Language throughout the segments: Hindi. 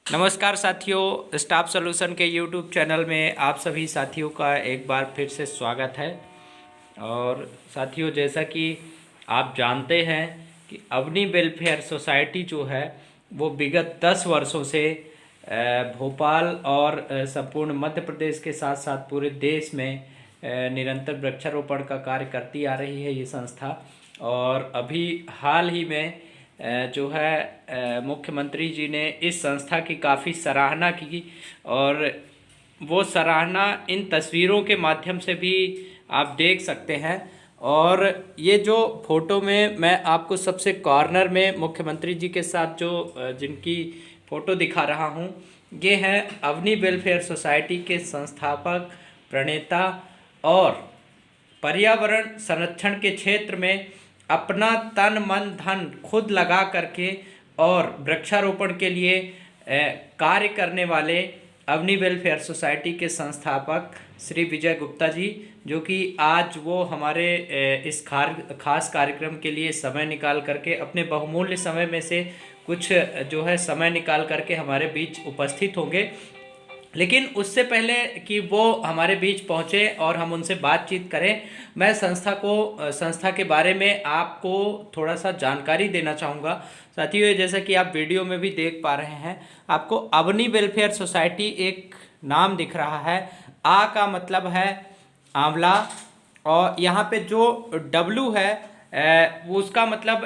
नमस्कार साथियों, स्टाफ सॉल्यूशन के यूट्यूब चैनल में आप सभी साथियों का एक बार फिर से स्वागत है। और साथियों, जैसा कि आप जानते हैं कि अवनी वेलफेयर सोसाइटी जो है वो विगत 10 वर्षों से भोपाल और संपूर्ण मध्य प्रदेश के साथ साथ पूरे देश में निरंतर वृक्षारोपण का कार्य करती आ रही है ये संस्था। और अभी हाल ही में जो है मुख्यमंत्री जी ने इस संस्था की काफ़ी सराहना की। और वो सराहना इन तस्वीरों के माध्यम से भी आप देख सकते हैं। और ये जो फोटो में मैं आपको सबसे कॉर्नर में मुख्यमंत्री जी के साथ जो जिनकी फ़ोटो दिखा रहा हूँ, ये हैं अवनी वेलफेयर सोसाइटी के संस्थापक, प्रणेता और पर्यावरण संरक्षण के क्षेत्र में अपना तन मन धन खुद लगा करके और वृक्षारोपण के लिए कार्य करने वाले अवनी वेलफेयर सोसाइटी के संस्थापक श्री विजय गुप्ता जी, जो कि आज वो हमारे इस खास कार्यक्रम के लिए समय निकाल करके अपने बहुमूल्य समय में से कुछ जो है समय निकाल करके हमारे बीच उपस्थित होंगे। लेकिन उससे पहले कि वो हमारे बीच पहुँचे और हम उनसे बातचीत करें, मैं संस्था के बारे में आपको थोड़ा सा जानकारी देना चाहूँगा। साथियों, जैसा कि आप वीडियो में भी देख पा रहे हैं, आपको अवनी वेलफेयर सोसाइटी एक नाम दिख रहा है। आ का मतलब है आंवला, और यहाँ पे जो डब्लू है वो उसका मतलब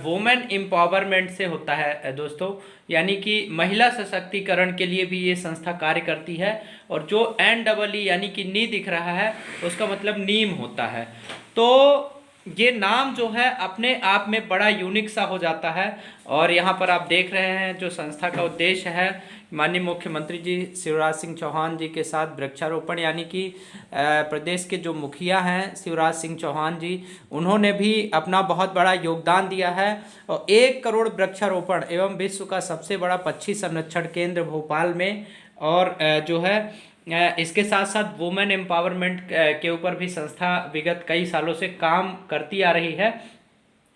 वुमेन एम्पावरमेंट से होता है दोस्तों, यानी कि महिला सशक्तिकरण के लिए भी ये संस्था कार्य करती है। और जो एन डबल ई यानी कि नी दिख रहा है उसका मतलब नीम होता है। तो ये नाम जो है अपने आप में बड़ा यूनिक सा हो जाता है। और यहाँ पर आप देख रहे हैं जो संस्था का उद्देश्य है, माननीय मुख्यमंत्री जी शिवराज सिंह चौहान जी के साथ वृक्षारोपण, यानी कि प्रदेश के जो मुखिया हैं शिवराज सिंह चौहान जी, उन्होंने भी अपना बहुत बड़ा योगदान दिया है। और 1 करोड़ वृक्षारोपण एवं विश्व का सबसे बड़ा पक्षी संरक्षण केंद्र भोपाल में, और जो है इसके साथ साथ वुमेन एम्पावरमेंट के ऊपर भी संस्था विगत कई सालों से काम करती आ रही है।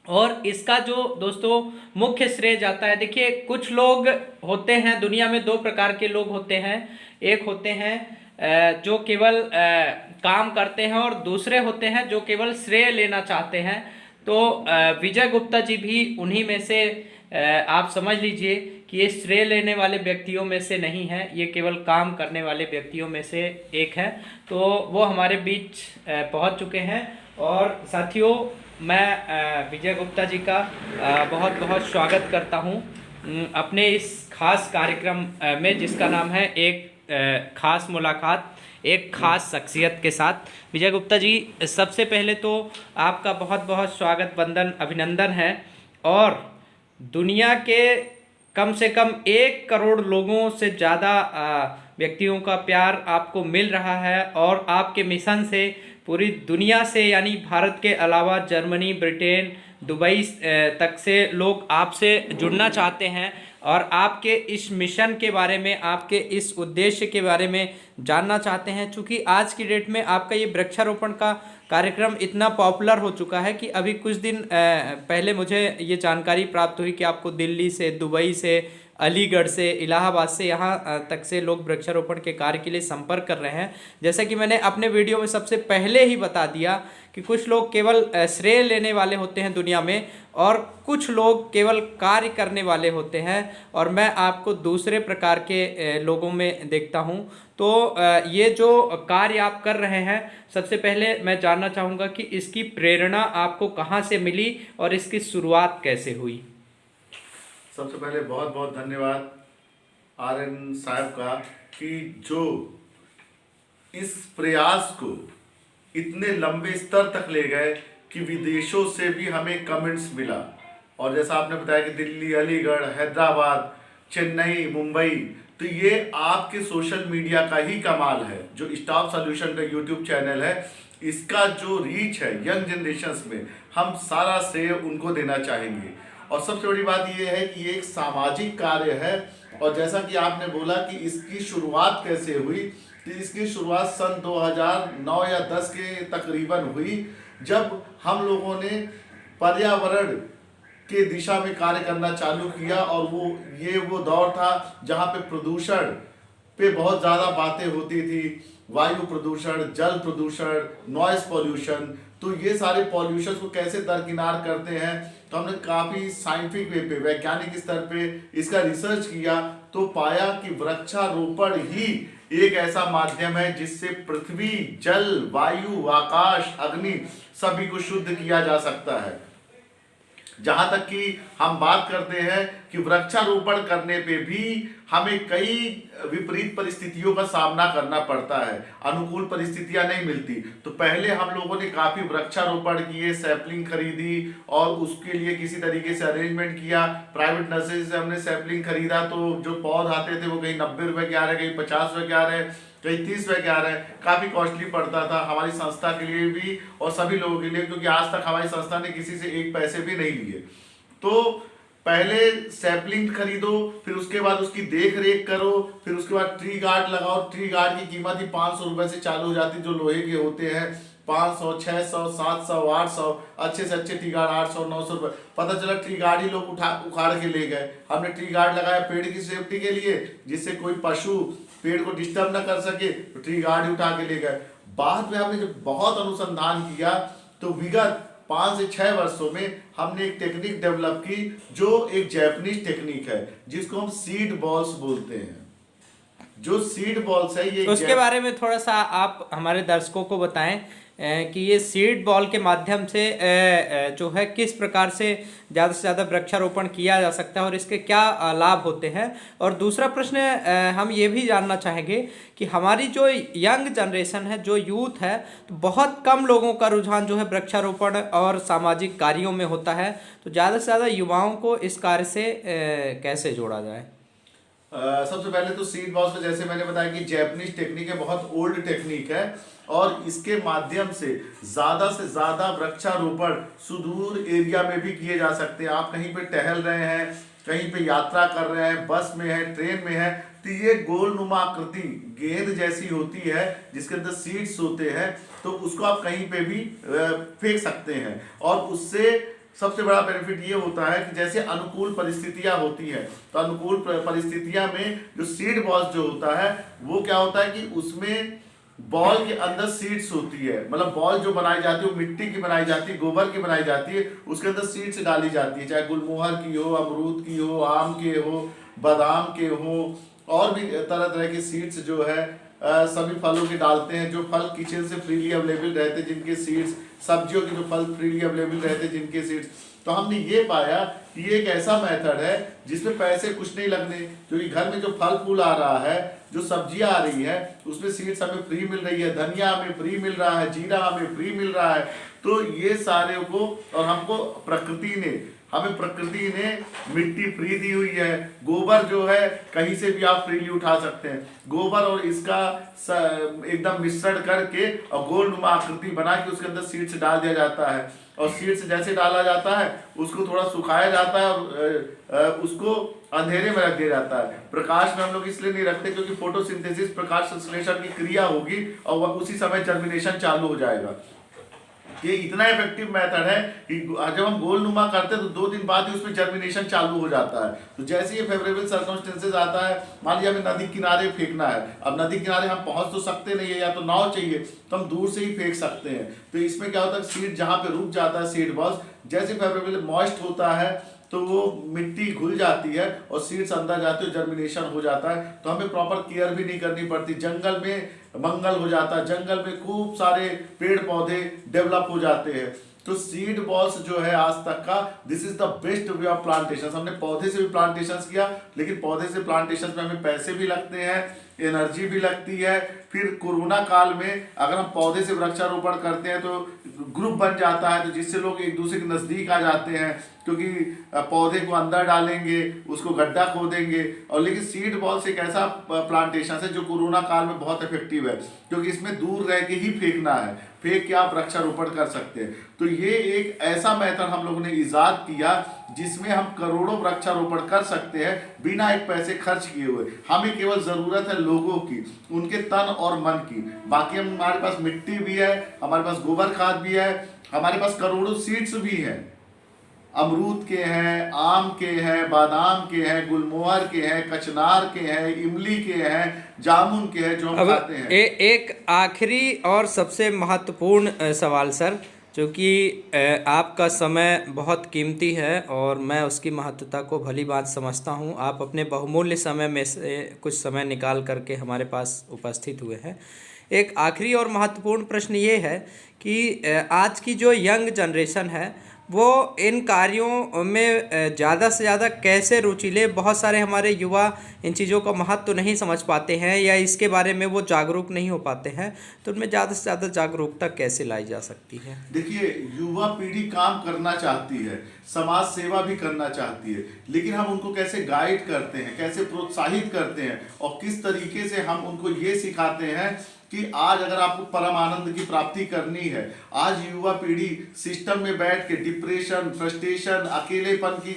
और इसका जो दोस्तों मुख्य श्रेय जाता है, देखिए कुछ लोग होते हैं दुनिया में, 2 प्रकार के लोग होते हैं। एक होते हैं जो केवल काम करते हैं, और दूसरे होते हैं जो केवल श्रेय लेना चाहते हैं। तो विजय गुप्ता जी भी उन्हीं में से आप समझ लीजिए कि ये श्रेय लेने वाले व्यक्तियों में से नहीं है, ये केवल काम करने वाले व्यक्तियों में से एक है। तो वो हमारे बीच पहुंच चुके हैं। और साथियों, मैं विजय गुप्ता जी का बहुत बहुत स्वागत करता हूं अपने इस खास कार्यक्रम में, जिसका नाम है एक खास मुलाकात एक खास शख्सियत के साथ। विजय गुप्ता जी, सबसे पहले तो आपका बहुत बहुत स्वागत, वंदन, अभिनंदन है। और दुनिया के कम से कम 1 करोड़ लोगों से ज़्यादा व्यक्तियों का प्यार आपको मिल रहा है, और आपके मिशन से पूरी दुनिया से, यानी भारत के अलावा जर्मनी, ब्रिटेन, दुबई तक से लोग आपसे जुड़ना चाहते हैं और आपके इस मिशन के बारे में, आपके इस उद्देश्य के बारे में जानना चाहते हैं। चूँकि आज की डेट में आपका ये वृक्षारोपण का कार्यक्रम इतना पॉपुलर हो चुका है कि अभी कुछ दिन पहले मुझे ये जानकारी प्राप्त हुई कि आपको दिल्ली से, दुबई से, अलीगढ़ से, इलाहाबाद से, यहाँ तक से लोग वृक्षारोपण के कार्य के लिए संपर्क कर रहे हैं। जैसा कि मैंने अपने वीडियो में सबसे पहले ही बता दिया कि कुछ लोग केवल श्रेय लेने वाले होते हैं दुनिया में, और कुछ लोग केवल कार्य करने वाले होते हैं, और मैं आपको दूसरे प्रकार के लोगों में देखता हूं। तो ये जो कार्य आप कर रहे हैं, सबसे पहले मैं जानना चाहूँगा कि इसकी प्रेरणा आपको कहाँ से मिली और इसकी शुरुआत कैसे हुई। सबसे पहले बहुत बहुत धन्यवाद आर्यन साहब का कि जो इस प्रयास को इतने लंबे स्तर तक ले गए कि विदेशों से भी हमें कमेंट्स मिला। और जैसा आपने बताया कि दिल्ली, अलीगढ़, हैदराबाद, चेन्नई, मुंबई, तो ये आपके सोशल मीडिया का ही कमाल है। जो स्टाफ सॉल्यूशन का यूट्यूब चैनल है, इसका जो रीच है यंग जनरेशन्स में, हम सारा श्रेय उनको देना चाहेंगे। और सबसे बड़ी बात यह है कि ये एक सामाजिक कार्य है। और जैसा कि आपने बोला कि इसकी शुरुआत कैसे हुई, तो इसकी शुरुआत सन 2009 या 10 के तकरीबन हुई, जब हम लोगों ने पर्यावरण के दिशा में कार्य करना चालू किया। और वो दौर था जहाँ पे प्रदूषण पे बहुत ज़्यादा बातें होती थी, वायु प्रदूषण, जल प्रदूषण, नॉइस पॉल्यूशन। तो ये सारे पॉल्यूशन को कैसे दरकिनार करते हैं, तो हमने काफ़ी साइंटिफिक वे पे, वैज्ञानिक स्तर पे इसका रिसर्च किया, तो पाया कि वृक्षारोपण ही एक ऐसा माध्यम है जिससे पृथ्वी, जल, वायु, आकाश, अग्नि सभी को शुद्ध किया जा सकता है। जहां तक कि हम बात करते हैं कि वृक्षारोपण करने पे भी हमें कई विपरीत परिस्थितियों का सामना करना पड़ता है, अनुकूल परिस्थितियां नहीं मिलती। तो पहले हम लोगों ने काफी वृक्षारोपण किए, सैपलिंग खरीदी और उसके लिए किसी तरीके से अरेंजमेंट किया। प्राइवेट नर्सरी से हमने सैपलिंग खरीदा, तो जो पौध आते थे वो कहीं 90 रुपए के आ रहे, कहीं 50 रुपए के आ रहे, कहीं 30 रुपए के आ रहे हैं। काफी कॉस्टली पड़ता था हमारी संस्था के लिए भी और सभी लोगों के लिए, क्योंकि आज तक हमारी संस्था ने किसी से एक पैसे भी नहीं लिए। तो पहले सैपलिंग खरीदो, फिर उसके बाद उसकी देख रेख करो, फिर उसके बाद ट्री गार्ड लगाओ। ट्री गार्ड की कीमत ही 500 रुपए से चालू हो जाती, जो लोहे के होते हैं। 500, 600, 700, 800, अच्छे से अच्छे ट्री गार्ड 800, 900 रुपए। पता चला ट्री गार्ड ही लोग उखाड़ के ले गए। हमने ट्री गार्ड लगाया पेड़ की सेफ्टी के लिए, जिससे कोई पशु पेड़ को डिस्टर्ब ना कर सके, तो ट्री गार्ड उठा के ले गए। बाद में हमने जब बहुत अनुसंधान किया, तो विगत 5 से 6 वर्षों में हमने एक टेक्निक डेवलप की, जो एक जैपनीज टेक्निक है, जिसको हम सीड बॉल्स बोलते हैं। जो सीड बॉल्स है ये, तो उसके बारे में थोड़ा सा आप हमारे दर्शकों को बताएं कि ये सीड बॉल के माध्यम से जो है किस प्रकार से ज़्यादा वृक्षारोपण किया जा सकता है और इसके क्या लाभ होते हैं। और दूसरा प्रश्न हम ये भी जानना चाहेंगे कि हमारी जो यंग जनरेशन है, जो यूथ है, तो बहुत कम लोगों का रुझान जो है वृक्षारोपण और सामाजिक कार्यों में होता है। तो ज़्यादा से ज़्यादा युवाओं को इस कार्य से कैसे जोड़ा जाए? सबसे पहले तो सीड बॉल्स में जैसे मैंने बताया कि जैपनीज टेक्निक है, बहुत ओल्ड टेक्निक है, और इसके माध्यम से ज्यादा वृक्षारोपण सुदूर एरिया में भी किए जा सकते हैं। आप कहीं पे टहल रहे हैं, कहीं पे यात्रा कर रहे हैं, बस में है, ट्रेन में है, तो ये गोलनुमा आकृति गेंद जैसी होती है जिसके अंदर सीड्स होते हैं, तो उसको आप कहीं पे भी फेंक सकते हैं। और उससे सबसे बड़ा बेनिफिट ये होता है कि जैसे अनुकूल परिस्थितियां होती है, तो अनुकूल परिस्थितियां में जो सीड बॉल जो होता है, वो क्या होता है कि उसमें बॉल के अंदर सीड्स होती है। मतलब बॉल जो बनाई जाती है वो मिट्टी की बनाई जाती है, गोबर की बनाई जाती है, उसके अंदर सीड्स डाली जाती है, चाहे गुलमोहर की हो, अमरूद की हो, आम के हो, बादाम के हो, और भी तरह तरह के सीड्स जो है सभी फलों के डालते हैं, जो फल किचन से फ्रीली अवेलेबल रहते हैं जिनके सीड्स, सब्जियों के जो फल फ्रीली अवेलेबल रहते हैं जिनके सीड्स। तो हमने ये पाया कि ये एक ऐसा मेथड है जिसमें पैसे कुछ नहीं लगने, क्योंकि घर में जो फल फूल आ रहा है, जो सब्जियां आ रही है, उसमें सीड्स हमें फ्री मिल रही है, धनिया हमें फ्री मिल रहा है, जीरा हमें फ्री मिल रहा है। तो ये सारे को, और हमको हमें प्रकृति ने मिट्टी फ्री दी हुई है। गोबर जो है कहीं से भी आप फ्रीली उठा सकते हैं। गोबर और इसका एकदम मिश्रण करके और गोलनुमा आकृति बना के उसके अंदर सीड्स डाल दिया जाता है, और सीड्स जैसे डाला जाता है उसको थोड़ा सुखाया जाता है और उसको अंधेरे में रख दिया जाता है। प्रकाश में हम लोग इसलिए नहीं रखते क्योंकि फोटोसिंथेसिस, प्रकाश संश्लेषण की क्रिया होगी और वह उसी समय जर्मिनेशन चालू हो जाएगा। ये इतना इफेक्टिव मेथड है कि जब हम गोलनुमा करते हैं तो 2 दिन बाद ही उसमें जर्मिनेशन चालू हो जाता है। तो जैसे ये फेवरेबल सर्कमस्टेंसेस आता है, मान लिया हमें नदी किनारे फेंकना है, अब नदी किनारे हम पहुंच तो सकते नहीं है, या तो नाव चाहिए, तो हम दूर से ही फेंक सकते हैं। तो इसमें क्या होता है, सीड जहां पे रुक जाता है, सीड बॉल्स जैसे फेवरेबल मॉइस्ट होता है तो वो मिट्टी घुल जाती है और सीड्स अंदर जाते हैं, जर्मिनेशन हो जाता है। तो हमें प्रॉपर केयर भी नहीं करनी पड़ती, जंगल में मंगल हो जाता है, जंगल में खूब सारे पेड़ पौधे डेवलप हो जाते हैं। तो सीड बॉल्स जो है आज तक का, this is the best way of plantation. हमने पौधे से भी प्लांटेशन किया, लेकिन पौधे से प्लांटेशन में हमें पैसे भी लगते हैं, एनर्जी भी लगती है। फिर कोरोना काल में अगर हम पौधे से वृक्षारोपण करते हैं तो ग्रुप बन जाता है, तो जिससे लोग एक दूसरे के नजदीक आ जाते हैं, क्योंकि पौधे को अंदर डालेंगे, उसको गड्ढा खोदेंगे। और लेकिन सीड बॉल्स एक ऐसा प्लांटेशन है जो कोरोना काल में बहुत इफेक्टिव है, क्योंकि इसमें दूर रह के ही फेंकना है, फेंक के आप वृक्षारोपण कर सकते हैं। तो ये एक ऐसा मेथड हम लोगों ने इजाद किया जिसमें हम करोड़ों वृक्षारोपण कर सकते हैं बिना एक पैसे खर्च किए हुए। हमें केवल जरूरत है लोगों की, उनके तन और मन की। बाकी हमारे पास मिट्टी भी है, हमारे पास गोबर खाद भी है, हमारे पास करोड़ों सीड्स भी हैं। अमरूद के हैं, आम के हैं, बादाम के हैं, गुलमोहर के हैं, कचनार के हैं, इमली के हैं, जामुन के हैं, जो हम अब खाते हैं। एक आखिरी और सबसे महत्वपूर्ण सवाल सर, जो कि आपका समय बहुत कीमती है और मैं उसकी महत्वता को भली बात समझता हूँ। आप अपने बहुमूल्य समय में से कुछ समय निकाल करके हमारे पास उपस्थित हुए हैं। एक आखिरी और महत्वपूर्ण प्रश्न ये है कि आज की जो यंग जनरेशन है वो इन कार्यों में ज़्यादा से ज़्यादा कैसे रुचि ले। बहुत सारे हमारे युवा इन चीज़ों का महत्व तो नहीं समझ पाते हैं या इसके बारे में वो जागरूक नहीं हो पाते हैं, तो उनमें ज़्यादा से ज़्यादा जागरूकता कैसे लाई जा सकती है? देखिए, युवा पीढ़ी काम करना चाहती है, समाज सेवा भी करना चाहती है, लेकिन हम उनको कैसे गाइड करते हैं, कैसे प्रोत्साहित करते हैं और किस तरीके से हम उनको ये सिखाते हैं कि आज अगर आपको परम आनंद की प्राप्ति करनी है। आज युवा पीढ़ी सिस्टम में बैठ के डिप्रेशन, फ्रस्ट्रेशन, अकेलेपन की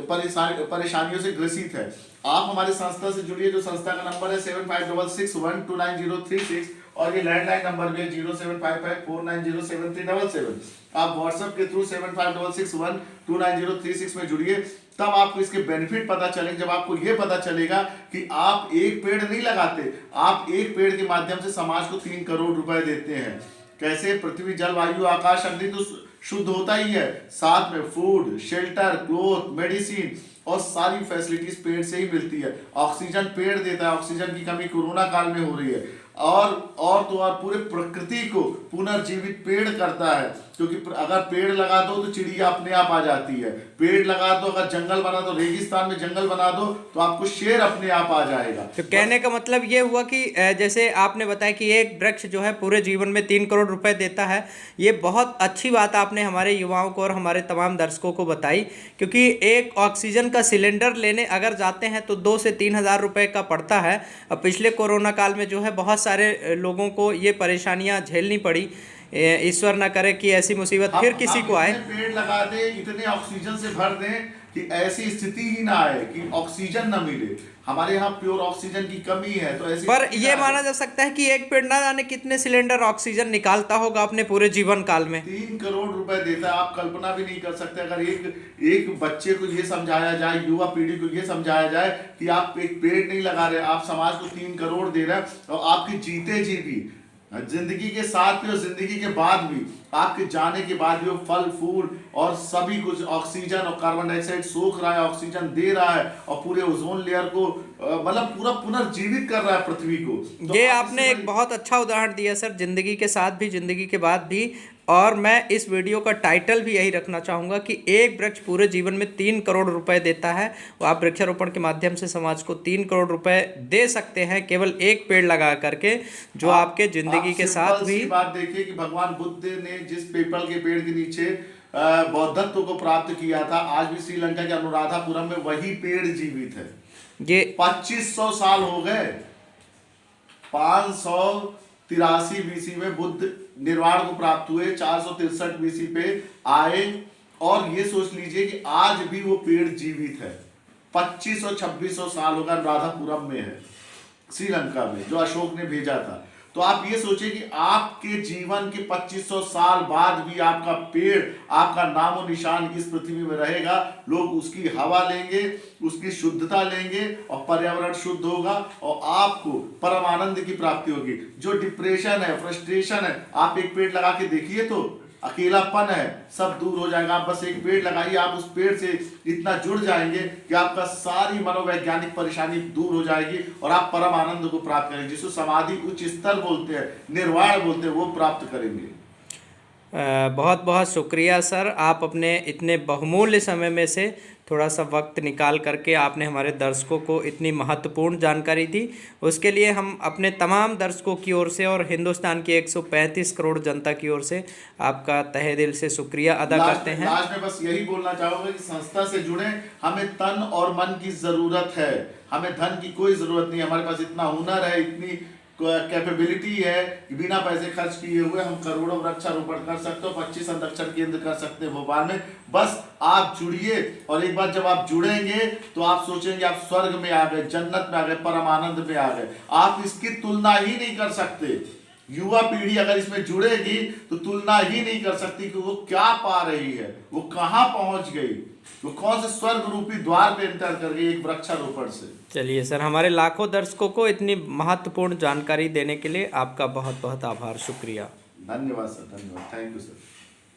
परेशानियों से ग्रसित है। आप हमारे संस्था से जुड़िए, जो संस्था का नंबर है 7566129036 और ये लैंडलाइन नंबर भी है 0755490737। आप व्हाट्सएप के थ्रू 7566129036 में जुड़िए, तब आपको इसके बेनिफिट पता चलेंगे। जब आपको ये पता चलेगा कि आप एक पेड़ नहीं लगाते, आप एक पेड़ के माध्यम से समाज को 3 करोड़ रुपए देते हैं। कैसे? पृथ्वी, जल, वायु, आकाश, अग्नि तो शुद्ध होता ही है, साथ में फूड, शेल्टर, क्लोथ, मेडिसिन और सारी फैसिलिटीज पेड़ से ही मिलती है। ऑक्सीजन पेड़ देता है, ऑक्सीजन की कमी कोरोना काल में हो रही है। और तो और पूरे प्रकृति को पुनर्जीवित पेड़ करता है, क्योंकि अगर पेड़ लगा दो तो चिड़िया अपने आप आ जाती है। पेड़ लगा दो, अगर जंगल बना दो, रेगिस्तान में जंगल बना दो तो आपको शेर अपने आप आ जाएगा। तो कहने का मतलब ये हुआ कि जैसे आपने बताया कि एक वृक्ष जो है पूरे जीवन में 3 करोड़ रुपए देता है। ये बहुत अच्छी बात आपने हमारे युवाओं को और हमारे तमाम दर्शकों को बताई, क्योंकि एक ऑक्सीजन का सिलेंडर लेने अगर जाते हैं तो 2 से 3 हज़ार रुपये का पड़ता है। अब पिछले कोरोना काल में जो है बहुत सारे लोगों को ये परेशानियां झेलनी पड़ी। ईश्वर ना करे कि ऐसी मुसीबत फिर किसी को आए। पेड़ लगा दे, इतने ऑक्सीजन से भर दें कि ऐसी स्थिति ही ना आए कि ऑक्सीजन ना मिले। हमारे यहाँ प्योर ऑक्सीजन की कमी है, तो ऐसी पर ये माना जा सकता है कि एक पेड़ ना जाने कितने सिलेंडर ऑक्सीजन निकालता होगा अपने पूरे जीवन काल में। 3 करोड़ रुपए देता है, आप कल्पना भी नहीं कर सकते। अगर एक बच्चे को ये समझाया जाए, युवा पीढ़ी को ये समझाया जाए कि आप एक पेड़ नहीं लगा रहे, आप समाज को 3 करोड़ दे रहे हैं और आपकी जीते जी भी, जिंदगी के साथ भी और जिंदगी के बाद भी, आपके जाने के बाद भी वो फल फूल और सभी कुछ ऑक्सीजन और कार्बन डाइऑक्साइड सोख रहा है, ऑक्सीजन दे रहा है और पूरे ओजोन लेयर को मतलब पूरा पुनर्जीवित कर रहा है पृथ्वी को। तो ये आपने एक बहुत अच्छा उदाहरण दिया सर, जिंदगी के साथ भी जिंदगी के बाद भी। और मैं इस वीडियो का टाइटल भी यही रखना चाहूँगा कि एक वृक्ष पूरे जीवन में 3 करोड़ रुपए देता है। वो आप वृक्षारोपण के माध्यम से समाज को 3 करोड़ रुपए दे सकते हैं केवल एक पेड़ लगा करके, जो आपके जिंदगी के साथ भी। बात देखिए कि भगवान बुद्ध ने जिस पीपल के पेड़ के नीचे बौद्धत्व को प्राप्त किया था, आज भी श्रीलंका के अनुराधापुरम में वही पेड़ जीवित है। ये 2500 साल हो गए। 583 बीसी में बुद्ध निर्वाण को प्राप्त हुए, 463 बीसी पे आए और ये सोच लीजिए कि आज भी वो पेड़ जीवित है। 2500-2600 साल होगा, अनुराधापुरम में है श्रीलंका में, जो अशोक ने भेजा था। तो आप ये सोचिए कि आपके जीवन के 2500 साल बाद भी आपका पेड़, आपका नामो निशान इस पृथ्वी में रहेगा। लोग उसकी हवा लेंगे, उसकी शुद्धता लेंगे और पर्यावरण शुद्ध होगा और आपको परम आनंद की प्राप्ति होगी। जो डिप्रेशन है, फ्रस्ट्रेशन है, आप एक पेड़ लगा के देखिए तो अकेलापन है, सब दूर हो जाएगा। आप बस एक पेड़ लगाइए, आप उस पेड़ से इतना जुड़ जाएंगे कि आपका सारी मनोवैज्ञानिक परेशानी दूर हो जाएगी और आप परम आनंद को प्राप्त करेंगे, जिसको समाधि उच्च स्तर बोलते हैं, निर्वाण बोलते हैं, वो प्राप्त करेंगे। बहुत बहुत शुक्रिया सर, आप अपने इतने बहुमूल्य समय में से थोड़ा सा वक्त निकाल करके आपने हमारे दर्शकों को इतनी महत्वपूर्ण जानकारी दी। उसके लिए हम अपने तमाम दर्शकों की ओर से और हिंदुस्तान की 135 करोड़ जनता की ओर से आपका तहे दिल से शुक्रिया अदा करते हैं। लास्ट में बस यही बोलना चाहूँगा कि संस्था से जुड़े, हमें तन और मन की ज़रूरत है, हमें धन की कोई ज़रूरत नहीं है। हमारे पास इतना हुनर है, इतनी कैपेबिलिटी है कि बिना पैसे खर्च किए हुए हम करोड़ों वृक्षारोपण कर सकते हो। 25 संरक्षण केंद्र कर सकते हैं भोपाल में। बस आप जुड़िए और एक बार जब आप जुड़ेंगे तो आप सोचेंगे आप स्वर्ग में आ गए, जन्नत में आ गए, परम आनंद में आ गए। आप इसकी तुलना ही नहीं कर सकते। युवा पीढ़ी अगर इसमें जुड़ेगी तो तुलना ही नहीं कर सकती कि वो क्या पा रही है, वो कहाँ पहुंच गई, वो कौन से स्वर्ग रूपी द्वार पे एंटर कर गई एक वृक्षारोपण से। चलिए सर, हमारे लाखों दर्शकों को इतनी महत्वपूर्ण जानकारी देने के लिए आपका बहुत बहुत आभार, शुक्रिया। धन्यवाद सर, धन्यवाद, थैंक यू सर।